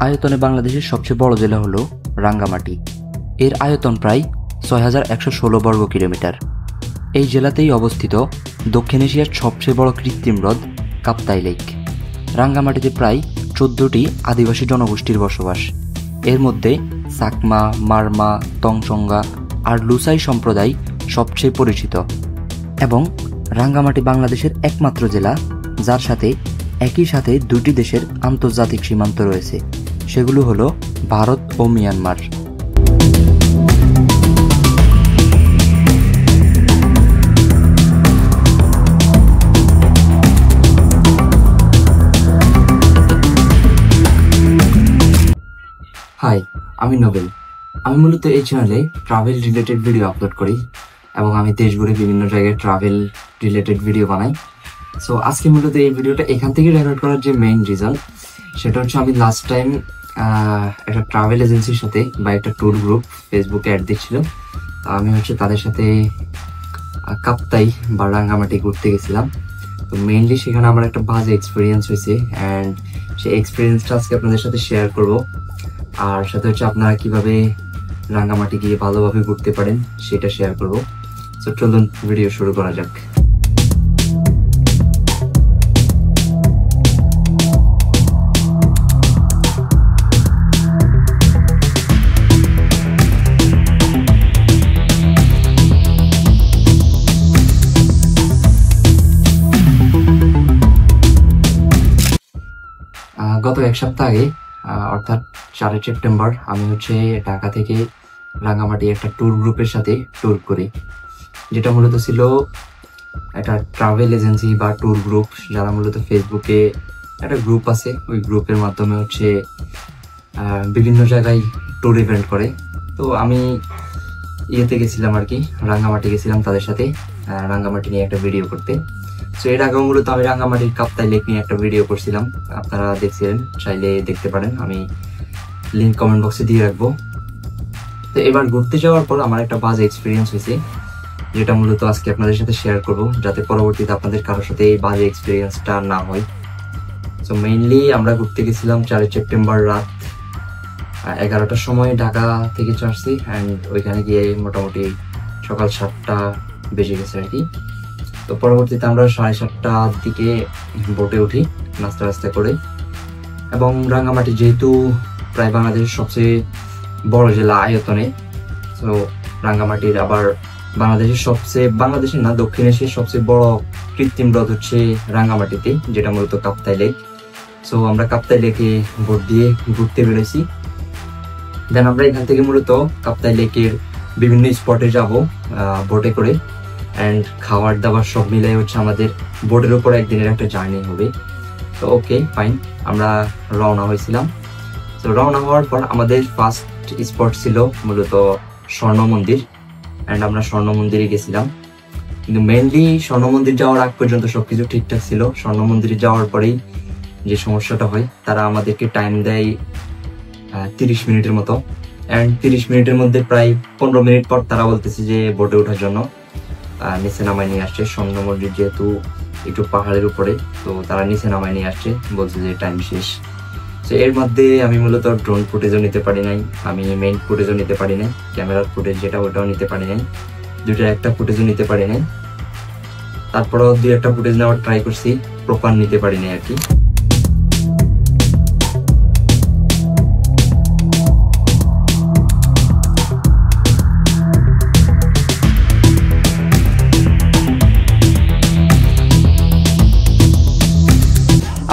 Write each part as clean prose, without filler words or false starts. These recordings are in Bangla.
আয়তনে বাংলাদেশের সবচেয়ে বড় জেলা হলো রাঙ্গামাটি। এর আয়তন প্রায় ৬,১১৬ বর্গ কিলোমিটার। এই জেলাতেই অবস্থিত দক্ষিণ এশিয়ার সবচেয়ে বড় কৃত্রিম হ্রদ কাপ্তাই লেক। রাঙ্গামাটিতে প্রায় ১৪টি আদিবাসী জনগোষ্ঠীর বসবাস। এর মধ্যে চাকমা, মারমা, তংচঙ্গা আর লুসাই সম্প্রদায় সবচেয়ে পরিচিত। এবং রাঙ্গামাটি বাংলাদেশের একমাত্র জেলা যার সাথে একই সাথে দুটি দেশের আন্তর্জাতিক সীমান্ত রয়েছে, সেগুলো হলো ভারত ও মিয়ানমার। হাই, আমি নোবেল। আমি মূলত এই চ্যানেলে ট্রাভেল রিলেটেড ভিডিও আপলোড করি এবং আমি দেশ ঘুরে বিভিন্ন জায়গায় ট্রাভেল রিলেটেড ভিডিও বানাই। সো আজকে মূলত এই ভিডিওটা এখান থেকে রেকর্ড করার যে মেইন রিজন, সেটা হচ্ছে আমি লাস্ট টাইম একটা ট্রাভেল এজেন্সির সাথে বা একটা ট্যুর গ্রুপ ফেসবুকে অ্যাড দিচ্ছিল। আমি তাদের সাথে কাপ্তাই বা রাঙ্গামাটি ঘুরতে গেছিলাম। তো মেইনলি সেখানে আমার একটা বাজে এক্সপিরিয়েন্স হয়েছে অ্যান্ড সেই এক্সপিরিয়েন্সটা আজকে আপনাদের সাথে শেয়ার করব। আর সাথে আপনারা কিভাবে রাঙ্গামাটি গিয়ে ভালোভাবে ঘুরতে পারেন সেটা শেয়ার করব। সো চলুন ভিডিও শুরু করা যাক। গত এক সপ্তাহ আগে অর্থাৎ 4 সেপ্টেম্বর আমি ঢাকা থেকে রাঙ্গামাটি একটা ট্যুর গ্রুপের সাথে ট্যুর করি, যেটা মূলত ছিল একটা ট্রাভেল এজেন্সি বা ট্যুর গ্রুপ, যারা মূলত ফেসবুকে একটা গ্রুপ আছে, ওই গ্রুপের মাধ্যমে বিভিন্ন জায়গায় ট্যুর ইভেন্ট করে। তো আমি ইয়েতে গেছিলাম আর কি, রাঙ্গামাটি গেছিলাম তাদের সাথে রাঙ্গামাটি নিয়ে একটা ভিডিও করতে। সো এর আগেও মূলত আমি রাঙ্গামাটির কাপ্তাই লেক নিয়ে একটা ভিডিও করছিলাম, আপনারা দেখছিলেন, চাইলে দেখতে পারেন, আমি লিঙ্ক কমেন্ট বক্সে দিয়ে রাখবো। তো এবার ঘুরতে যাওয়ার পর আমার একটা বাজে এক্সপিরিয়েন্স হয়েছে, যেটা মূলত আজকে আপনাদের সাথে শেয়ার করব, যাতে পরবর্তীতে আপনাদের কারোর সাথে এই বাজে এক্সপিরিয়েন্সটা না হয়। সো মেইনলি আমরা ঘুরতে গেছিলাম 4 সেপ্টেম্বর রাত 11টার সময় ঢাকা থেকে ছাড়ছি অ্যান্ড ওইখানে গিয়ে মোটামুটি সকাল 7টা বেজে গেছে আর কি। তো পরবর্তীতে আমরা 7:30টার দিকে বোটে উঠি নাস্তা করে। এবং রাঙ্গামাটি যেহেতু প্রায় বাংলাদেশের সবচেয়ে বড় জেলা আয়তনে, তো রাঙ্গামাটির আবার বাংলাদেশের না, দক্ষিণ এশিয়ার সবচেয়ে বড় কৃত্রিম হ্রদ হচ্ছে রাঙ্গামাটিতে, যেটা মূলত কাপ্তাই লেক। সো আমরা কাপ্তাই লেকে বোট দিয়ে ঘুরতে বেরোইছি। দেন আমরা এখান থেকে মূলত কাপ্তাই লেকের বিভিন্ন স্পটে যাব বোটে করে, অ্যান্ড খাবার দাবার সব মিলাই আমাদের বোটের উপর একদিনের একটা জার্নি হবে। তো ওকে ফাইন, আমরা রওনা হয়েছিলাম। তো রওনা হওয়ার পর আমাদের ফার্স্ট স্পট ছিল মূলত স্বর্ণ মন্দির, অ্যান্ড আমরা স্বর্ণ মন্দিরে গেছিলাম। কিন্তু মেইনলি স্বর্ণ মন্দির যাওয়ার আগ পর্যন্ত সবকিছু ঠিকঠাক ছিল। স্বর্ণ মন্দিরে যাওয়ার পরেই যে সমস্যাটা হয়, তারা আমাদেরকে টাইম দেয় 30 মিনিটের মতো, অ্যান্ড 30 মিনিটের মধ্যে প্রায় 15 মিনিট পর তারা বলতেছে যে বোটে ওঠার জন্য নিচে নামায় নিয়ে আসছে। স্বর্ণ মন্দির যেহেতু একটু পাহাড়ের উপরে, তো তারা নিচে নামায় নিয়ে আসছে, বলছে যে টাইম শেষ। তো এর মধ্যে আমি মূলত ড্রোন ফুটেজও নিতে পারি নাই, আমি মেইন ফুটেজও নিতে পারি নাই, ক্যামেরার ফুটেজ যেটা ওটাও নিতে পারি নাই, দুইটার একটা ফুটেজও নিতে পারি নাই। তারপরেও 2-1টা ফুটেজ নেওয়ার ট্রাই করছি, প্রপার নিতে পারি নাই আর কি।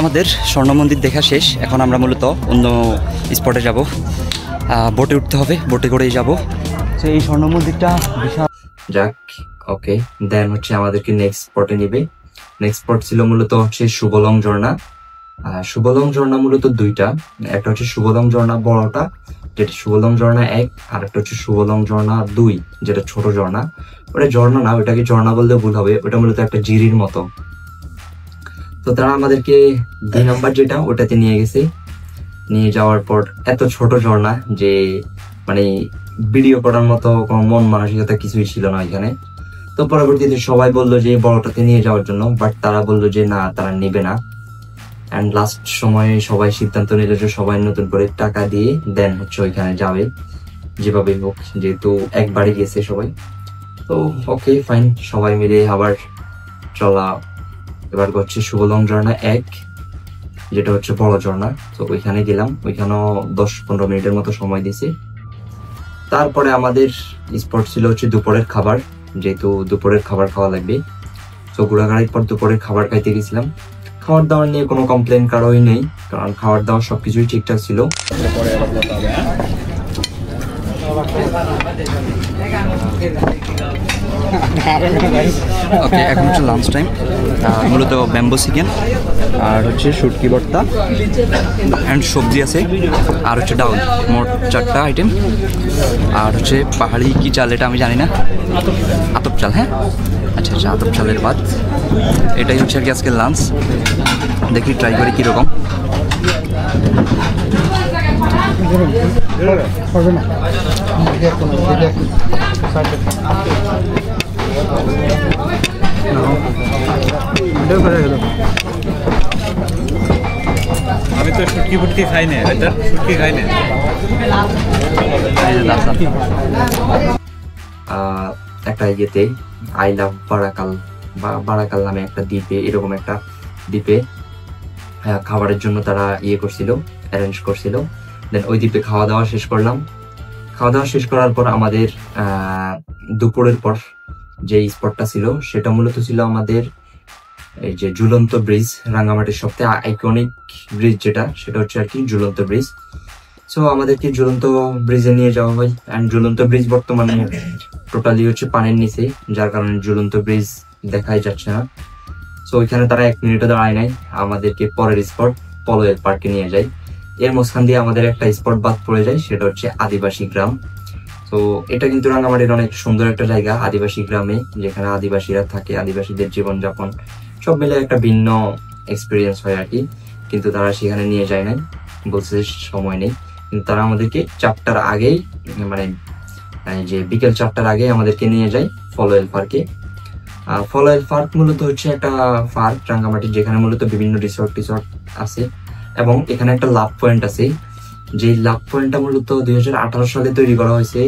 আমাদের স্বর্ণ মন্দির দেখা শেষ, এখন আমরা মূলত অন্য স্পটে যাব, বোটে উঠতে হবে, বোটে করেই যাব। তো এই স্বর্ণ মন্দিরটা বিশাল। যাক, ওকে, দেন আমাদেরকে নেক্সট স্পটে নেবে। নেক্সট স্পট ছিল মূলত সুবলং ঝর্ণা। সুবলং ঝর্ণা মূলত দুইটা, একটা সুবলং ঝর্ণা বড়টা, যেটা সুবলং ঝর্ণা 1, আর একটা সুবলং ঝর্ণা 2, যেটা ছোট ঝর্ণা। ওটা ঝর্ণা না, ওটাকে ঝর্ণা বললে ভুল হবে, ওটা মূলত একটা জিরির মতো। তো তারা আমাদেরকে 2 নম্বর যেটা, ওটাতে নিয়ে গেছে। নিয়ে যাওয়ার পর এত ছোট ঝর্ণা যে মানে ভিডিও করার মতো কোনো মন মানসিকতা কিছুই ছিল না এখানে। তো পরবর্তীতে সবাই বললো যে বড়টাতে নিয়ে যাওয়ার জন্য, বাট তারা বললো যে না, তারা নেবে না। অ্যান্ড লাস্ট সময়ে সবাই সিদ্ধান্ত নিল যে সবাই নতুন করে টাকা দিয়ে দেন হচ্ছে ওইখানে যাবে যেভাবে হোক, যেহেতু একবারই গেছে সবাই। তো ওকে ফাইন, সবাই মিলে আবার চলা। এবার হচ্ছে শুভলং ঝর্ণা 1, যেটা হচ্ছে বড় ঝর্ণা। তো ওইখানে গেলাম, ওইখানেও 10-15 মিনিটের মতো সময় দিছি। তারপরে আমাদের স্পট ছিল হচ্ছে দুপুরের খাবার, যেহেতু দুপুরের খাবার খাওয়া লাগবে। তো ঘোরাঘুরির পর দুপুরের খাবার খাইতে গেছিলাম। খাবার দাবার নিয়ে কোনো কমপ্লেন কারোই নেই, কারণ খাবার দাবার সবকিছুই ঠিকঠাক ছিল। ওকে, এখন হচ্ছে লাঞ্চ টাইম। মূলত ব্যাম্বো চিকেন আর হচ্ছে শুটকি ভর্তা অ্যান্ড সবজি আছে, আর হচ্ছে ডাউল, মোট 4টা আইটেম। আর হচ্ছে পাহাড়ি কি চাল এটা আমি জানি না, আতপ চাল। হ্যাঁ, আচ্ছা আচ্ছা, আতপ চালের ভাত। এটাই হচ্ছে আর কি আজকের লাঞ্চ। দেখি ট্রাই করি কীরকম। আমি তো শুটকি ফুটকি খাই না, শুটকি খাই না। একটা ইয়েতে আই লাভ বারাকাল বা বারাকাল নামে একটা দ্বীপে, এরকম একটা দ্বীপে খাবারের জন্য তারা অ্যারেঞ্জ করছিল। দেন ওই দ্বীপে খাওয়া দাওয়া শেষ করলাম। খাওয়া দাওয়া শেষ করার পর আমাদের দুপুরের পর যে স্পটটা ছিল সেটা মূলত ছিল আমাদের এই যে ঝুলন্ত ব্রিজ, রাঙ্গামাটির সবথেকে আইকনিক ব্রিজ যেটা, সেটা হচ্ছে আর কি ঝুলন্ত ব্রিজ। সো আমাদেরকে ঝুলন্ত ব্রিজে নিয়ে যাওয়া হয়। অ্যান্ড ঝুলন্ত ব্রিজ বর্তমানে টোটালি হচ্ছে পানির নিচে, যার কারণে ঝুলন্ত ব্রিজ দেখাই যাচ্ছে না। সো ওইখানে তারা 1 মিনিটও দাঁড়ায় নাই, আমাদেরকে পরের স্পট পলোয়েল পার্কে নিয়ে যায়। এর মাঝখান দিয়ে আমাদের একটা স্পট বাদ পড়ে যায়, সেটা হচ্ছে আদিবাসী গ্রাম। তো এটা কিন্তু রাঙ্গামাটির অনেক সুন্দর একটা জায়গা, আদিবাসী গ্রামে, যেখানে আদিবাসীরা থাকে, আদিবাসীদের জীবনযাপন সব মিলে একটা ভিন্ন এক্সপিরিয়েন্স হয় আর কি। কিন্তু তারা সেখানে নিয়ে যায় নাই, বলছে সময় নেই। কিন্তু তারা আমাদেরকে 4টার আগেই, মানে যে বিকেল 4টার আগে আমাদেরকে নিয়ে যায় ফলোয়েল পার্কে। ফলোয়েল পার্ক মূলত হচ্ছে একটা পার্ক রাঙ্গামাটির, যেখানে মূলত বিভিন্ন রিসর্ট আছে। এবং এখানে একটা লাভ পয়েন্ট আছে, যে লাভ পয়েন্টটা মূলত 2018 সালে তৈরি করা হয়েছে।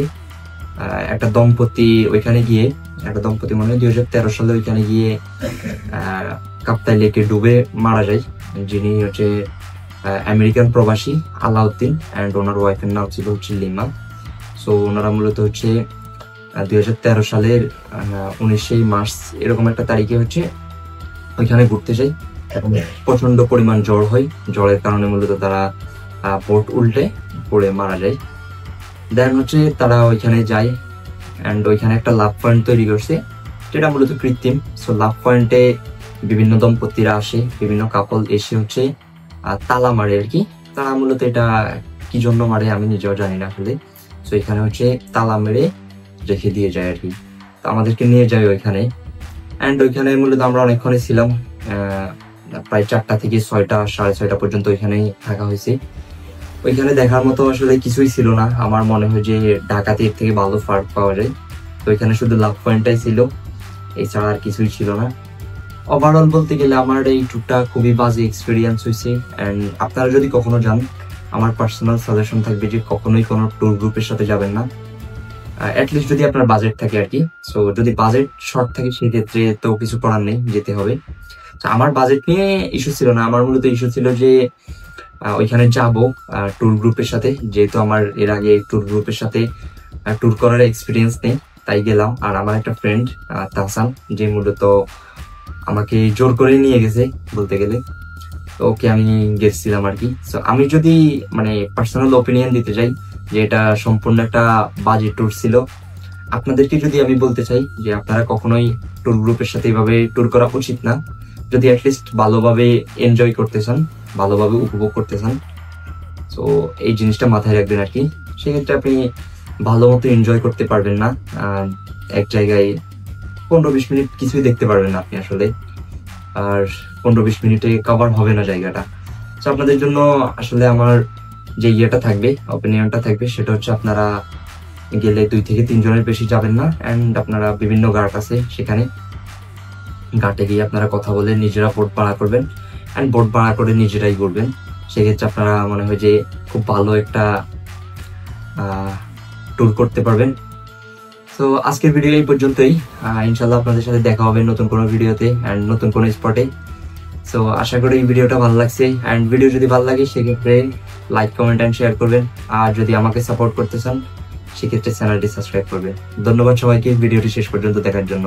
একটা দম্পতি ওইখানে গিয়ে, মনে হয় 2013 সালে ওইখানে গিয়ে কাপ্তাই লেকে ডুবে মারা যায়, যিনি হচ্ছে আমেরিকান প্রবাসী আলাউদ্দিন, অ্যান্ড ওনার ওয়াইফের নাম ছিল হচ্ছে লিমা। সো ওনারা মূলত হচ্ছে 2013 সালের 19 মার্চ এরকম একটা তারিখে হচ্ছে ওইখানে ঘুরতে যায়, এবং প্রচন্ড পরিমাণ জ্বর হয়। জ্বরের কারণে মূলত তারা বোট উল্টে পড়ে মারা যায়। দেন হচ্ছে তারা ওইখানে যায়, অ্যান্ড ওইখানে একটা লাভ পয়েন্ট তৈরি করছে, যেটা মূলত কৃত্রিম। সো লাভ পয়েন্টে বিভিন্ন দম্পতিরা আসে, বিভিন্ন কাপল এসে হচ্ছে তালা মারে আর কি। তারা মূলত এটা কি জন্য মারে আমি নিজেও জানি না আসলে। সো এখানে হচ্ছে তালা মেরে রেখে দিয়ে যায় আর কি। তো আমাদেরকে নিয়ে যায় ওইখানে, অ্যান্ড ওইখানে মূলত আমরা অনেকক্ষণই ছিলাম, প্রায় 4টা থেকে 6টা 6:30 পর্যন্ত ওইখানেই থাকা হয়েছে। ওইখানে দেখার মতো আসলে কিছুই ছিল না, আমার মনে হয় যে ঢাকাতে এর থেকে ভালো পার্ক পাওয়া যায়। তো ওইখানে শুধু লাভ পয়েন্টটাই ছিল, এছাড়া আর কিছুই ছিল না। ওভারঅল বলতে গেলে আমার এই ট্যুরটা খুবই বাজে এক্সপিরিয়েন্স হয়েছে। অ্যান্ড আপনারা যদি কখনো যান, আমার পার্সোনাল সাজেশন থাকবে যে কখনোই কোনো ট্যুর গ্রুপের সাথে যাবেন না, অ্যাটলিস্ট যদি আপনার বাজেট থাকে আর কি। সো যদি বাজেট শর্ট থাকে সেক্ষেত্রে তো কিছু করার নেই, যেতে হবে। আমার বাজেট নিয়ে ইস্যু ছিল না, আমার মূলত ইস্যু ছিল যে ওইখানে যাব ট্যুর গ্রুপের সাথে, যেহেতু আমার এর আগে ট্যুর গ্রুপের সাথে ট্যুর করার এক্সপিরিয়েন্স নেই, তাই গেলাম। আর আমার একটা ফ্রেন্ড তাহসান, যে মূলত আমাকে জোর করে নিয়ে গেছে বলতে গেলে, তো ওকে আমি গেছিলাম আর কি। সো আমি যদি মানে পার্সোনাল ওপিনিয়ন দিতে চাই যে এটা সম্পূর্ণ একটা বাজে ট্যুর ছিল। আপনাদেরকে যদি আমি বলতে চাই যে আপনারা কখনোই ট্যুর গ্রুপের সাথে এইভাবে ট্যুর করা উচিত না, যদি অ্যাটলিস্ট ভালোভাবে এনজয় করতে চান, ভালোভাবে উপভোগ করতে চান। সো এই জিনিসটা মাথায় রাখবেন আর কি। সেক্ষেত্রে আপনি ভালো মতো এনজয় করতে পারবেন না, এক জায়গায় 15-20 মিনিট কিছুই দেখতে পারবেন না আপনি আসলে, আর 15-20 মিনিটে কভার হবে না জায়গাটা। তো আপনাদের জন্য আসলে আমার যে ইয়েটা থাকবে, অপিনিয়নটা থাকবে, সেটা হচ্ছে আপনারা গেলে 2 থেকে 3 জনের বেশি যাবেন না। অ্যান্ড আপনারা বিভিন্ন ঘাট আছে, সেখানে ঘাটে গিয়ে আপনারা কথা বলে নিজেরা বোট ভাড়া করবেন, অ্যান্ড বোট ভাড়া করে নিজেরাই করবেন, সেক্ষেত্রে আপনারা মনে হয় যে খুব ভালো একটা ট্যুর করতে পারবেন। তো আজকের ভিডিও এই পর্যন্তই। ইনশাল্লাহ আপনাদের সাথে দেখা হবে নতুন কোনো ভিডিওতে অ্যান্ড নতুন কোনো স্পটে। সো আশা করি এই ভিডিওটা ভালো লাগছে, অ্যান্ড ভিডিও যদি ভালো লাগে সেক্ষেত্রে লাইক, কমেন্ট অ্যান্ড শেয়ার করবেন। আর যদি আমাকে সাপোর্ট করতে চান সেক্ষেত্রে চ্যানেলটি সাবস্ক্রাইব করবেন। ধন্যবাদ সবাইকে ভিডিওটি শেষ পর্যন্ত দেখার জন্য।